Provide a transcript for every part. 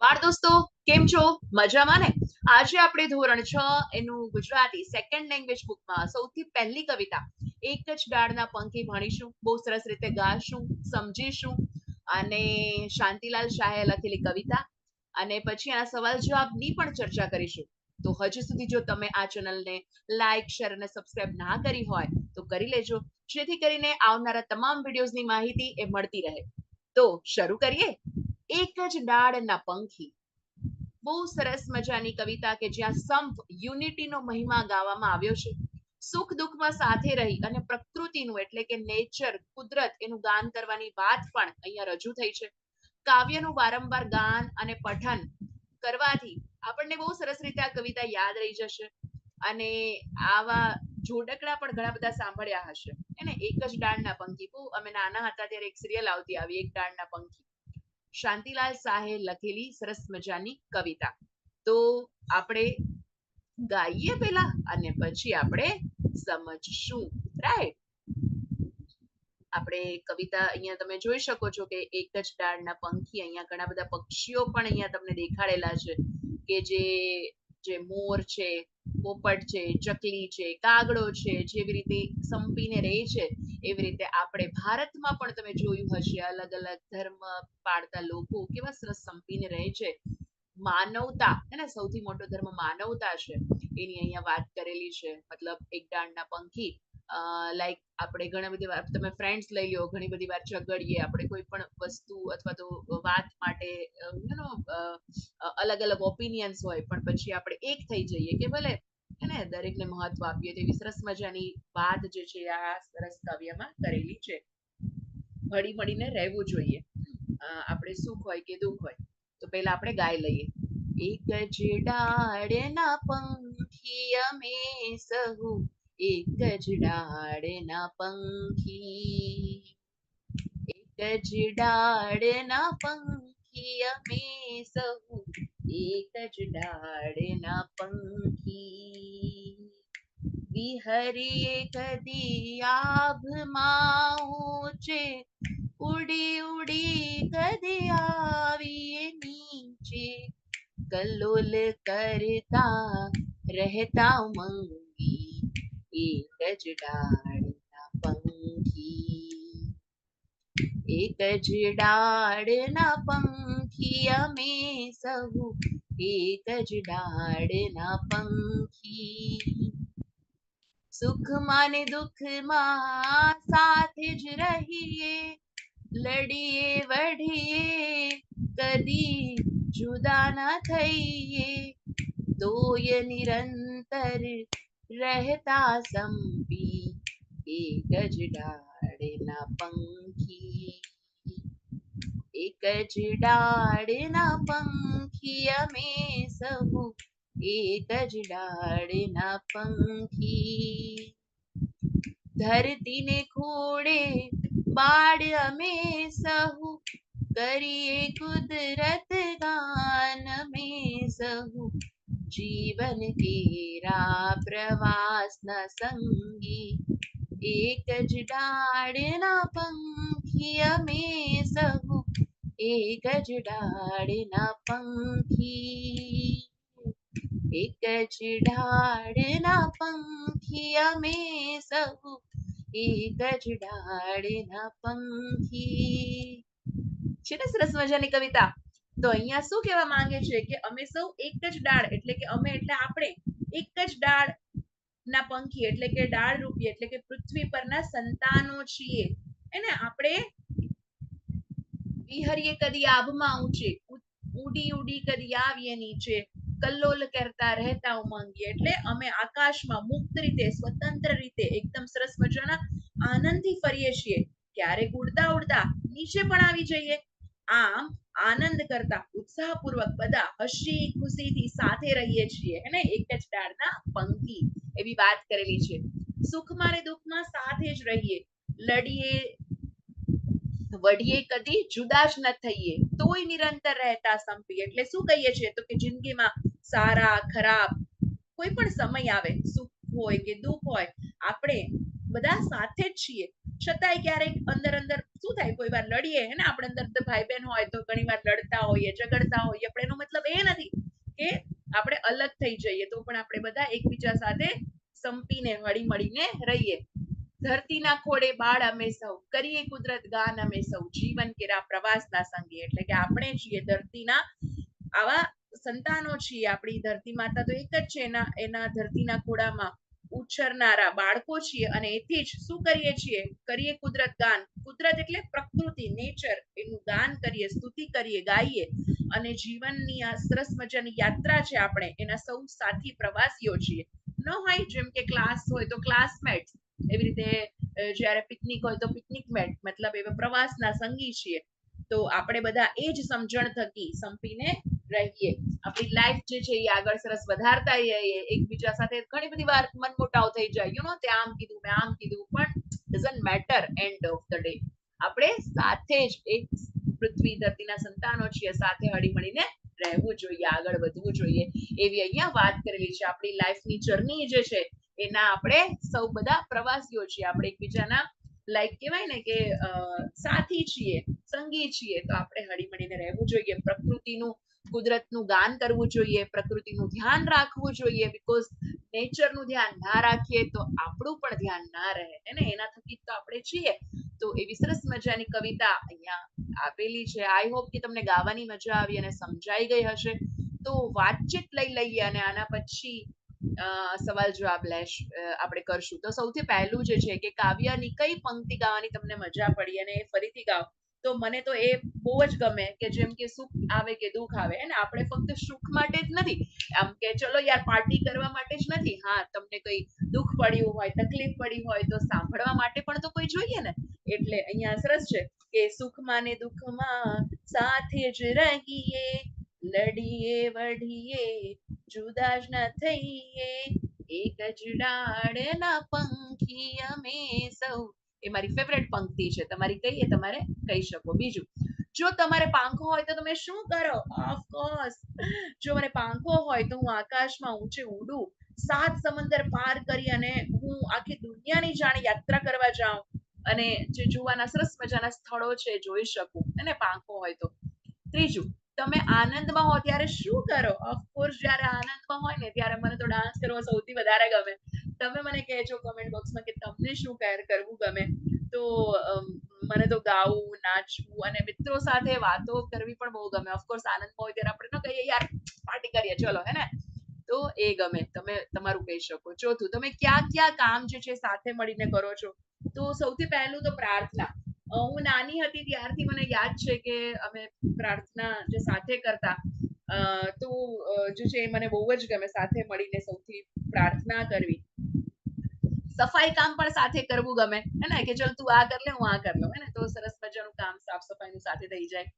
બાળ દોસ્તો, કેમ છો? મજામાં ને? આજે આપણે ધોરણ 6 એનું ગુજરાતી સેકન્ડ લેંગ્વેજ બુકમાં સૌથી પહેલી કવિતા એક જ ડાળના પંખી ભણીશું. બહુ સરસ રીતે ગાશું, સમજીશું. અને શાંતિલાલ શાહે લખેલી કવિતા અને પછી આ સવાલ જવાબની પણ ચર્ચા કરીશું. તો હજુ સુધી જો તમે આ ચેનલને લાઈક, શેર અને સબસ્ક્રાઇબ ના કરી હોય તો કરી લેજો, જેથી કરીને આવનારા તમામ વિડીયોઝની માહિતી એ મળતી રહે. તો શરૂ કરીએ. એક જ ડાળના પંખી. બહુ સરસ મજાની કવિતા કે જ્યાં સંપ યુનિટીનો મહિમા ગાવામાં આવ્યો છે. સુખ દુઃખમાં સાથે રહી અને પ્રકૃતિનું એટલે કે નેચર, કુદરત એનું ગાન કરવાની વાત પણ અહીંયા રજૂ થઈ છે. કાવ્યનું વારંવાર ગાન અને પઠન કરવાથી આપણને બહુ સરસ રીતે આ કવિતા યાદ રહી જશે. અને આવા જોડકણા પણ ઘણા બધા સાંભળ્યા હશે. એને એક જ ડાળના પંખી. બહુ અમે નાના હતા ત્યારે એક સિરિયલ આવતી આવી, એક ડાળના પંખી. શાંતિલાલ શાહે લખેલી સરસ મજાની કવિતા. તો આપણે ગાઈએ પેલા અને પછી આપણે સમજશું. રાઈટ? આપણે કવિતા અહીંયા તમે જોઈ શકો છો કે એક જ ડાળના પંખી. અહીંયા ઘણા બધા પક્ષીઓ પણ અહીંયા તમને દેખાડેલા છે કે જે મોર છે, પોપટ છે, ચકલી છે, કાગડો છે, જેવી રીતે સંપીને રહે છે એવી રીતે આપણે ભારતમાં પણ તમે જોયું હશે અલગ અલગ ધર્મ પાળતા લોકો કેવા સરસ સંપીને રહે છે. માનવતા હે સૌથી મોટો ધર્મ માનવતા છે, એની અહીંયા વાત કરેલી છે. મતલબ એક ડાળના પંખી, લાઈક આપણે ઘણા બધી વાર તમે ફ્રેન્ડ્સ લઈ લો, ઘણી બધી વાર ઝઘડીએ આપણે કોઈ પણ વસ્તુ અથવા તો વાત માટે, અલગ અલગ ઓપિનિયન્સ હોય પણ પછી આપણે એક થઈ જઈએ કે ભલે ને દરેકને મહત્વ આપીએ. તેવી સરસ મજાની વાત જે છે આ સરસ કાવ્યમાં કરેલી છે. હળી મળીને રહેવું જોઈએ, આપણે સુખ હોય કે દુઃખ હોય. તો પહેલા આપણે ગાઈ લઈએ. એક જ ડાળના પંખી અમે સહુ, એક જ ડાળના પંખી. એક જ ડાળના પંખી અમે સહુ, એક જ ડાળના પંખી. વિહરીએ કદી આભમાં ઊંચે, ઉડી ઉડી કદી આવીએ નીચે, કલ્લોલ કરતા રહેતા ઉમંગી, એક જ ડાળના પંખી. એક જ ડાળના પંખી અમે સહુ, એક જ ડાળના પંખી. સુખમાં ને દુઃખમાં સાથે જ રહીએ, લડીએ વઢીએ કદી જુદા ના થઈએ, તોય નિરંતર રહેતા સંપી, એક જ ડાળના પંખી. એક જ ડાળના પંખી અમે સહુ, એક જ ડાળના પંખી. ધરતીને ખોડે બાળ અમે સહુ, કરીએ કુદરત ગાન અમે સહુ, જીવન કેરા પ્રવાસના સંગી, એક જ ડાળના પંખી અમે સહુ, એક જ ડાળના પંખી. એક જ ડાળના પંખી અમે સહુ, એક જ ડાળના પંખી. છે ને સરસ મજાની કવિતા? તો અહીંયા શું કહેવા માંગે છે કે અમે સૌ એક જ ડાળ, એટલે કે અમે એટલે આપણે એક જ ડાળ ના પંખી, એટલે કે ડાળ રૂપી, એટલે કે પૃથ્વી પરના સંતાનો છીએ. એને આપણે વિહરીએ કદી આભમાં ઊંચે, ઉડી ઉડી કદી આવીએ નીચે, કલ્લોલ કરતા રહેતા ઉમંગી, એટલે અમે આકાશમાં મુક્ત રીતે, સ્વતંત્ર રીતે, એકદમ સરસ મજાના આનંદથી ફરીએ છીએ. ક્યારેક ઉડતા ઉડતા નીચે પણ આવી જઈએ. આમ આનંદ કરતા ઉત્સાહપૂર્વક બધા હસી ખુશીથી સાથે રહીએ છીએ. એને એક જ ડાળના પંખી એવી વાત કરેલી છે. સુખમાં ને દુઃખમાં સાથે જ રહીએ, લડીએ વઢીએ કદી જુદા જ ન થઈએ, તોય નિરંતર રહેતા સંપી. એટલે શું કહીએ છીએ તો કે જિંદગીમાં સારા ખરાબ કોઈ પણ સમય આવે, સુખ હોય કે દુઃખ હોય, આપણે બધા સાથે જ છીએ, છતાંય ક્યારેક અંદર અંદર શું થાય, કોઈ વાર લડીએ હે ને, આપણે અંદર ભાઈ બહેન હોય તો ઘણી વાર લડતા હોઈએ, ઝઘડતા હોઈએ, પણ એનો મતલબ એ નથી કે આપણે અલગ થઈ જઈએ, તો પણ આપણે બધા એકબીજા સાથે સંપીને હળી મળીને રહીએ. ધરતીના ખોડે બાળ અમે સૌ, કરીએ કુદરત ગાન અમે સૌ, જીવન કેરા પ્રવાસના સંગે. એટલે કે આપણે છીએ ધરતીના આવા સંતાનો છીએ. આપણી ધરતી માતા તો એક જ છે, એના ધરતીના ખોડામાં ઉછરનારા બાળકો છીએ, અને એથી જ શું કરીએ છીએ, કરીએ કુદરત ગાન. કુદરત એટલે પ્રકૃતિ, નેચર, એનું ગાન કરીએ, સ્તુતિ કરીએ, ગાઈએ, અને જીવનની આ સરસ મજાની યાત્રા છે આપણે એના સૌ સાથી પ્રવાસીઓ છીએ. ન હોય જેમ કે ક્લાસ હોય તો ક્લાસમેટ, એવી રીતે જ્યારે પિકનિક હોય તો પિકનિક મેટ, મતલબ એવા પ્રવાસના સંગી છીએ. તો આપણે બધા એ જ સમજણ થકી સંપીને રહીએ. આપણી લાઈફ જે છે એ આગળ સરસ વધારતા રહીએ. એકબીજા સાથે ઘણી બધી વાર મનમોટાવ થઈ જાય, યુ નો, તે આમ કીધું, મેં આમ કીધું, પણ doesn't matter. End of the day આપણે સાથે જ એક પૃથ્વી ધરતીના સંતાનો છીએ, સાથે હળી મળીને રહેવું જોઈએ, આગળ વધવું જોઈએ, એવી અહીંયા વાત કરેલી છે. આપણી લાઈફની જર્ની જે છે એના આપણે સૌ બધા પ્રવાસીઓ છીએ. આપણે એકબીજાના લાઈક કહેવાય ને કે સાથી છીએ, સંગી છીએ, તો આપણે હળી મળીને રહેવું જોઈએ. પ્રકૃતિનું, કુદરતનું ગાન કરવું જોઈએ, પ્રકૃતિનું ધ્યાન રાખવું જોઈએ. બીકોઝ નેચરનું ધ્યાન ના રાખીએ તો આપણું પણ ધ્યાન ના રહે, ને એના થકી તો આપણે છીએ. તો એવી સરસ મજાની કવિતા અહીંયા આપેલી છે. આઈ હોપ કે તમને ગાવાની મજા આવી અને સમજાઈ ગઈ હશે. તો વાતચીત લઈ લઈએ અને આના પછી સવાલ જવાબ આપણે કરશું. તો સૌથી પહેલું જે છે કે કાવ્યની કઈ પંક્તિ ગાવાની તમને મજા પડી અને એ ફરીથી ગાઓ. તો મને તો એ બહુ જ ગમે કે જેમ કે સુખ આવે કે દુઃખ આવે, ને આપણે ફક્ત સુખ માટે જ નથી, આમ કે ચલો યાર પાર્ટી કરવા માટે જ નથી. હા, તમને કઈ દુઃખ પડ્યું હોય, તકલીફ પડી હોય તો સાંભળવા માટે પણ તો કોઈ જોઈએ ને. એટલે અહીંયા સરસ છે કે સુખમાં ને દુઃખમાં સાથે જ રહીએ, લડીએ વઢીએ જુદા જ ન થઈએ, એક જ ડાળના પંખી અમે સૌ. એ મારી ફેવરેટ પંક્તિ છે. તમારી કઈ એ તમારે કહી શકો. બીજું, જો તમારે પાંખો હોય તો તમે શું કરો? ઓફકોર્સ, જો મને પાંખો હોય તો હું આકાશમાં ઊંચે ઉડું, 7 સમંદર પાર કરી અને હું આખી દુનિયાની જાણે યાત્રા કરવા જાઉં, અને જે જોવાના સરસ મજાના સ્થળો છે જોઈ શકું, અને પાંખો હોય તો. ત્રીજું, તમે આનંદમાં હો ત્યારે શું કરો? ઓફકોર્સ, જ્યારે આનંદમાં હોય ને ત્યારે મને તો ડાન્સ કરવો સૌથી વધારે ગમે. તમે મને કહેજો કમેન્ટ બોક્સમાં કે તમને શું કરવું ગમે. તો મને તો ગાવું, નાચવું અને મિત્રો સાથે વાતો કરવી પણ બહુ ગમે. ઓફકોર્સ આનંદમાં હોય ત્યારે આપણે ન કહીએ યાર પાર્ટી કરીએ ચલો, હે ને, તો એ ગમે. તમે તમારું કહી શકો. ચોથું, તમે ક્યાં ક્યાં કામ જે છે સાથે મળીને કરો છો? તો સૌથી પહેલું તો પ્રાર્થના. હું નાની હતી ત્યારથી મને યાદ છે કે અમે પ્રાર્થના જે સાથે કરતા, તો જે છે મને બહુ જ ગમે સાથે મળીને સૌથી પ્રાર્થના કરવી. સફાઈ કામ પણ સાથે કરવું ગમે, હે ને, કે ચલ તું આ કર લે, હું આ કર લઉં, હે ને, તો સરસ મજાનું કામ સાફ સફાઈનું સાથે થઈ જાય.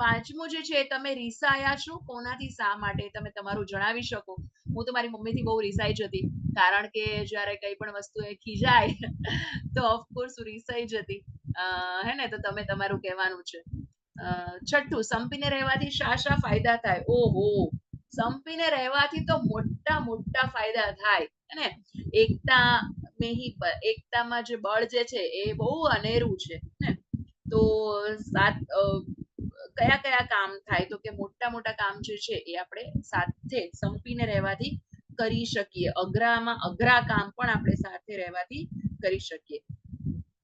પાંચમું જે છે, તમે રીસાયા છો કોનાથી, શા માટે? તમે તમારું જણાવી શકો. હું તો મારી મમ્મીથી બહુ રીસાઈ જતી, કારણ કે જ્યારે કઈ પણ વસ્તુ એ ખીજાય તો ઓફકોર્સ હું રીસાઈ જતી, હે ને. તો તમે તમારું કહેવાનું છે. છઠ્ઠું, સંપીને રહેવાથી શા શા ફાયદા થાય? ઓહો, સંપીને રહેવાથી તો મોટા મોટા ફાયદા થાય, ને એકતા એકતામાં જે બળ જે છે એ બહુ અનેરું છે, ને. તો કયા કયા કામ થાય? તો કે મોટા મોટા કામ જે છે એ આપણે સાથે સંપીને રહેવાથી કરી શકીએ. અઘરામાં અઘરા કામ પણ આપણે સાથે રહેવાથી કરી શકીએ.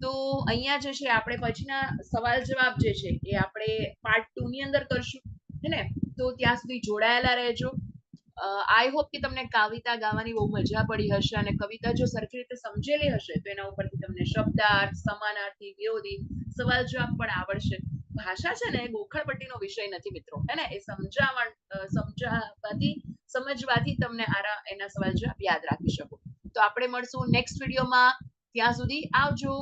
તો અહીંયા જે છે આપણે પછીના સવાલ જવાબ જે છે એ આપણે પાર્ટ 2 ની અંદર કરશું, હે ને. તો ત્યાં સુધી જોડાયેલા રહેજો. આઈ હોપ કે તમને કવિતા ગાવાની બહુ મજા પડી હશે, અને કવિતા જો સરખી રીતે સમજેલી હશે તો એના ઉપરથી તમને શબ્દાર્થ, સમાનાર્થી, વિરોધી, સવાલ જવાબ પણ આવડશે. ભાષા છે ને એ ગોખણપટ્ટીનો વિષય નથી મિત્રો, હે ને. એ સમજવાથી તમને એના સવાલ જવાબ યાદ રાખી શકો. તો આપણે મળશું નેક્સ્ટ વિડીયોમાં. ત્યાં સુધી આવજો.